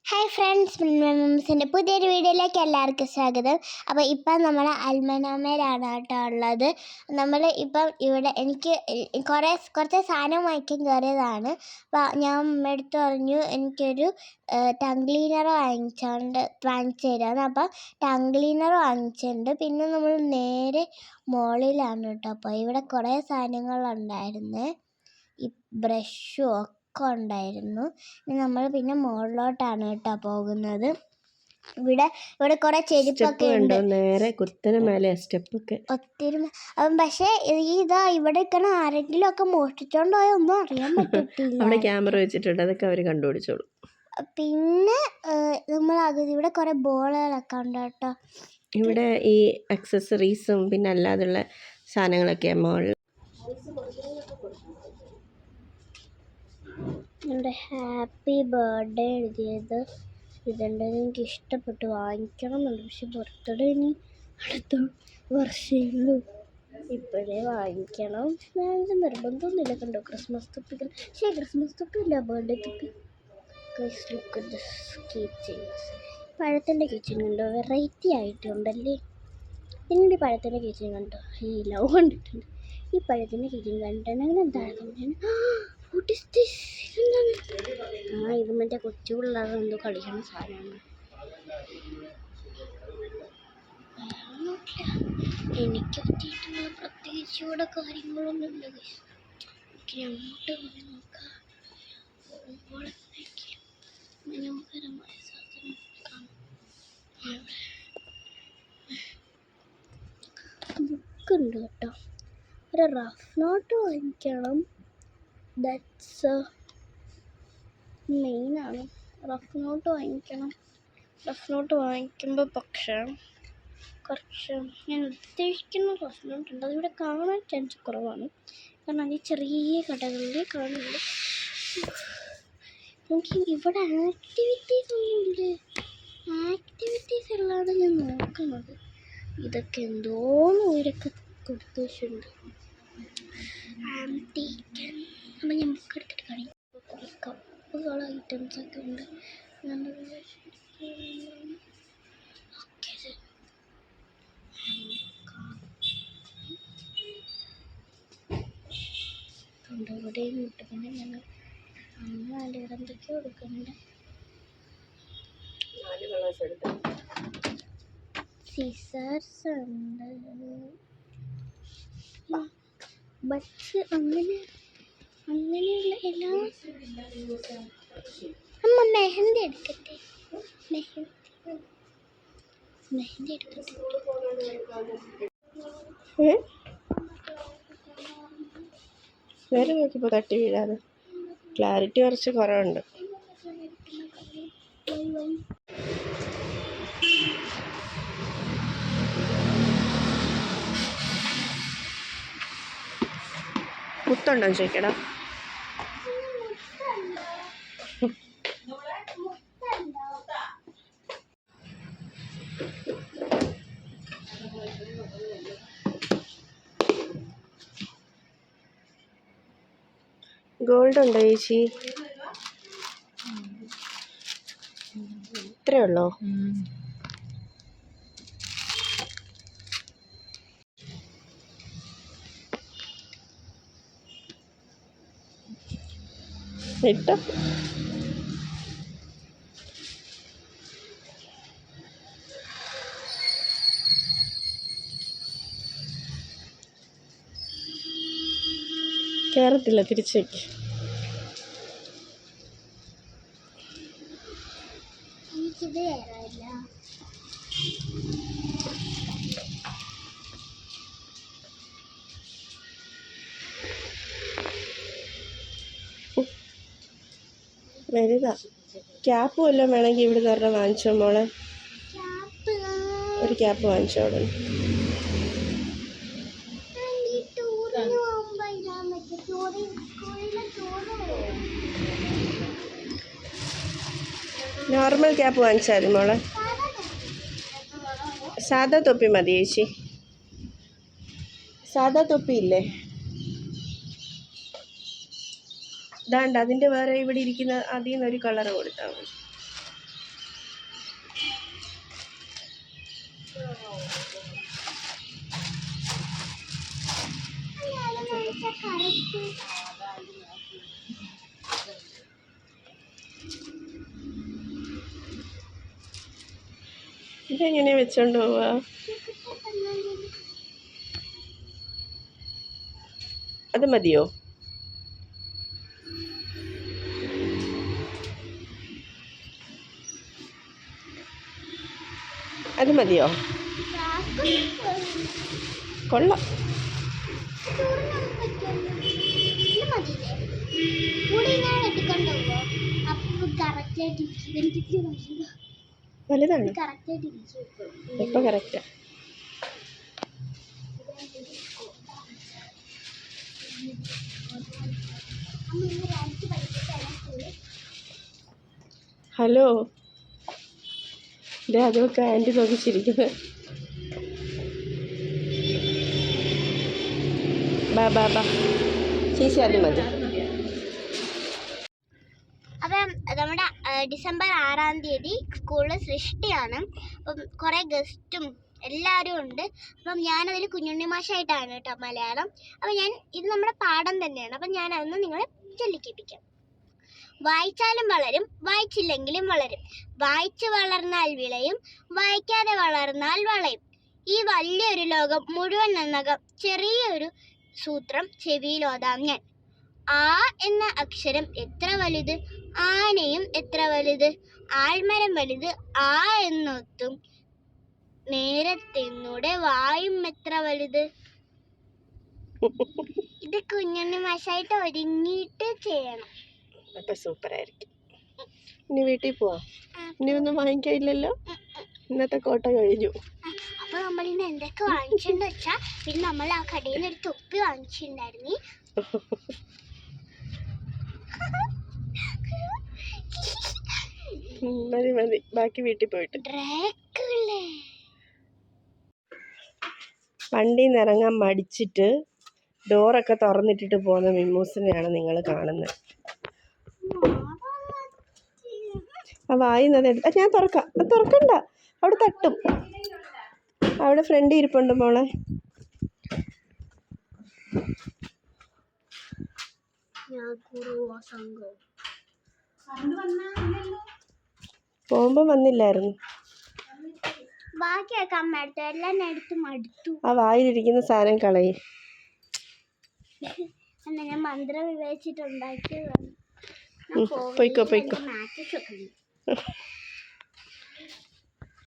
Hi friends, മിസ്സിൻ്റെ പുതിയൊരു വീഡിയോയിലേക്ക് എല്ലാവർക്കും സ്വാഗതം. അപ്പോൾ ഇപ്പം നമ്മൾ അൽമനാമയിലാണ് കേട്ടോ ഉള്ളത്. നമ്മൾ ഇപ്പം ഇവിടെ എനിക്ക് കുറച്ച് സാധനം വാങ്ങിക്കാൻ കയറിയതാണ്. അപ്പോൾ ഞാൻ അമ്മയടുത്ത് പറഞ്ഞു എനിക്കൊരു ടങ് ക്ലീനർ വാങ്ങിച്ചു തരാമെന്ന്. അപ്പോൾ ടങ് ക്ലീനർ വാങ്ങിച്ചിട്ടുണ്ട്. പിന്നെ നമ്മൾ നേരെ മോളിലാണ് കേട്ടോ. അപ്പോൾ ഇവിടെ കുറേ സാധനങ്ങളുണ്ടായിരുന്നു, ഈ ബ്രഷും ഒക്കെ ഉണ്ടായിരുന്നു. നമ്മൾ പിന്നെ മുകളിലോട്ടാണ് കേട്ടോ പോകുന്നത്. ഇവിടെ കുറെ ചെരുപ്പൊക്കെ ഉണ്ട്, നേരെ കുത്തനെ മേലെ സ്റ്റെപ്പൊക്കെ ഒത്തിരി. പക്ഷേ ഇതാ ഇവിടെ ആരെങ്കിലും ഒക്കെ മോഷ്ടിച്ചോണ്ട് പോയാൽ ഒന്നും അറിയാൻ പറ്റത്തില്ല. അവിടെ ക്യാമറ വെച്ചിട്ടുണ്ട്, അതൊക്കെ അവർ കണ്ടുപിടിച്ചോളൂ. പിന്നെ നമ്മൾ ഇവിടെ കുറെ ബോളുകളൊക്കെ ഉണ്ട് കേട്ടോ. ഇവിടെ ഈ അക്സസറീസും പിന്നെ അല്ലാതുള്ള സാധനങ്ങളൊക്കെ മുകളിൽ. എൻ്റെ ഹാപ്പി ബർത്ത്ഡേ എഴുതിയത് ഇതുണ്ട്, എനിക്ക് ഇഷ്ടപ്പെട്ടു, വാങ്ങിക്കണം എന്നുണ്ട്. പക്ഷെ ബർത്ത്ഡേ ഇനി അടുത്ത വർഷമേ ഇപ്പോഴേ വാങ്ങിക്കണം. ഞാനത് നിർബന്ധമൊന്നുമില്ല. കണ്ടോ, ക്രിസ്മസ് തൊപ്പികൾ. പക്ഷേ ക്രിസ്മസ് തൊപ്പിയില്ല, ബർത്ത്ഡേ തൊപ്പി. പഴത്തിൻ്റെ കിച്ചൺ കണ്ടോ, വെറൈറ്റി ആയിട്ടുണ്ടല്ലേ. പിന്നീട് ഈ പഴത്തിൻ്റെ കിച്ചൺ കണ്ടോ, ഈ ലവ് കണ്ടിട്ടുണ്ട്. ഈ പഴത്തിൻ്റെ കിച്ചൺ കണ്ടിട്ടുണ്ടെങ്കിൽ എന്താണ്, ഇത് മറ്റേ കൊച്ചു പിള്ളേർ എന്തോ കളിക്കുന്ന സാധനമാണ്. എനിക്ക് പറ്റിയിട്ടുള്ള പ്രത്യേകിച്ച് ഇവിടെ കാര്യങ്ങളൊന്നുമില്ല. എനിക്ക് അങ്ങോട്ട് പോയി നോക്കാം. മനോഹരമായ സാധനം കാണാം. ബുക്കുണ്ട് കേട്ടോ. ഒരു റഫ് നോട്ട് വാങ്ങിക്കണം. ദാറ്റ്സ് മെയിനാണ്. റഫ് നോട്ട് വാങ്ങിക്കണം. റഫ് നോട്ട് വാങ്ങിക്കുമ്പോൾ പക്ഷേ കുറച്ച് ഞാൻ ഉദ്ദേശിക്കുന്ന റഫ് നോട്ട് ഉണ്ട്, അതിവിടെ കാണാൻ ചാൻസ് കുറവാണ്. കാരണം അത് ചെറിയ കടകളിൽ കാണുന്നുണ്ട്. എനിക്ക് ഇവിടെ ആക്ടിവിറ്റീസ് ഒന്നുമില്ലേ, ആക്ടിവിറ്റീസ് ഉള്ളതാണ് ഞാൻ നോക്കുന്നത്. ഇതൊക്കെ എന്തോന്ന് ഇവരൊക്കെ കൊടുത്തു വെച്ചിട്ടുണ്ട്. അപ്പം ഞാൻ ബുക്ക് എടുത്തിട്ട് കാണിക്കും. കപ്പുകൾ ഐറ്റംസൊക്കെ ഉണ്ട്. ഇവിടെയും കിട്ടുന്നുണ്ട്. ഞങ്ങൾ അമ്മ അതിൻ്റെ എന്തൊക്കെയോ കൊടുക്കുന്നുണ്ട്. സിസേഴ്സ് ഉണ്ട്, ബസ്, അങ്ങനെയുള്ള എല്ലാ. അമ്മ മെഹന്തി എടുക്കട്ടെ, മെഹന്തി എടുക്കട്ടെ. നേരെ നോക്കിയപ്പോൾ തട്ടി വീഴാതെ ക്ലാരിറ്റി കുറച്ച് കുറവുണ്ട്. മുത്തുണ്ടോ ചോദിക്കടാ. ഗോൾഡ് ഉണ്ടോ ചേച്ചി? ഇത്രയേ ഉള്ളോ? ഇട്ടോ? കയറത്തില്ല, തിരിച്ചേക്ക്. എനിക്കിത് കയറാനില്ല. വലുതാ. ക്യാപ്പ് വല്ലതും വേണമെങ്കിൽ ഇവിടെ നിന്ന് വാങ്ങിച്ചോ മോളെ. ഒരു ക്യാപ്പ് വാങ്ങിച്ചോളൂ. നോർമൽ ക്യാപ്പ് വാങ്ങിച്ചാൽ മതി മോളെ. സാധാ തൊപ്പി മതി ചേച്ചി. സാധാ തൊപ്പി ഇല്ലേ, ഇതാണ്ട് അതിൻ്റെ വേറെ ഇവിടെ ഇരിക്കുന്ന അതിൽ നിന്നൊരു കളർ കൊടുത്താൽ മതി. ഇതെങ്ങനെയാ വെച്ചോണ്ട് പോവാ? അത് മതിയോ? അത് മതിയോ? കൊള്ളാം. വലുതാണ്. ഇപ്പൊ കറക്റ്റാ. ഹലോ, ഇതേ അതൊക്കെ ആൻറ്റി നോക്കിച്ചിരിക്കുന്നത്. ബാ ബാ ബാ, ചേച്ചി അത് മതി. അപ്പം നമ്മുടെ ഡിസംബർ 6-ാം തീയതി സ്കൂളിൽ സൃഷ്ടിയാണ്. അപ്പം കുറേ ഗസ്റ്റും എല്ലാവരും ഉണ്ട്. അപ്പം ഞാനതിൽ കുഞ്ഞുണ്ണി മാഷായിട്ടാണ് കേട്ടോ മലയാളം. അപ്പം ഇത് നമ്മുടെ പാഠം തന്നെയാണ്. അപ്പം ഞാൻ അതൊന്ന് നിങ്ങളെ ചൊല്ലിക്കേൾപ്പിക്കാം. വായിച്ചാലും വളരും, വായിച്ചില്ലെങ്കിലും വളരും. വായിച്ചു വളർന്നാൽ വിളയും, വായിക്കാതെ വളർന്നാൽ വളയും. ഈ വലിയൊരു ലോകം മുഴുവൻ നന്നകം ചെറിയൊരു സൂത്രം ചെവിയിലോതാം ഞാൻ. ആ എന്ന അക്ഷരം എത്ര വലുത്, ആനയും എത്ര വലുത്. ആൽമരം വലുത് ആ എന്നൊത്തും, നേരത്തെന്നൂടെ വായും എത്ര വലുത്. ഇത് കുഞ്ഞുണ്ണി മാഷായിട്ട് ഒരുങ്ങിയിട്ട് ചെയ്യണം. അപ്പൊ സൂപ്പറായിരിക്കും. ഇനി വീട്ടിൽ പോവാ. ഇനി ഒന്നും വാങ്ങിക്കാനില്ലല്ലോ. ഇന്നത്തെ കോട്ട കഴിഞ്ഞു. അപ്പൊ നമ്മളിന്ന് എന്തൊക്കെ വാങ്ങിച്ചെന്ന് വെച്ചാ, പിന്നെ നമ്മൾ ആ കടയിൽ നിന്ന് ഒരു തൊപ്പി വാങ്ങിച്ചിട്ടുണ്ടായിരുന്നു. മതി മതി, ബാക്കി വീട്ടിൽ പോയിട്ട്. വണ്ടിയിൽ നിന്ന് ഇറങ്ങാൻ മടിച്ചിട്ട് ഡോറൊക്കെ തുറന്നിട്ടിട്ട് പോകുന്ന മിമ്മൂസിനെയാണ് നിങ്ങൾ കാണുന്നത്. ആ വായുന്നത് ഞാൻ തുറക്കാം. തുറക്കണ്ട, അവിടെ തട്ടും. അവിടെ ഫ്രണ്ട് ഇരിപ്പുണ്ട് മോളെ. പോകുമ്പോ വന്നില്ലായിരുന്നു. ബാക്കിയൊക്കെ അമ്മ എടുത്തു, എല്ലാം എടുത്ത് മടുത്തു. ആ വായിലിരിക്കുന്ന സാധനം കളയും. എന്നാ ഞാൻ മന്ത്രം വിവേചിച്ചിട്ടുണ്ടാക്കിയതാണ്. പൊയ്ക്കോ പൊയ്ക്കോ. മാറ്റൊക്കെ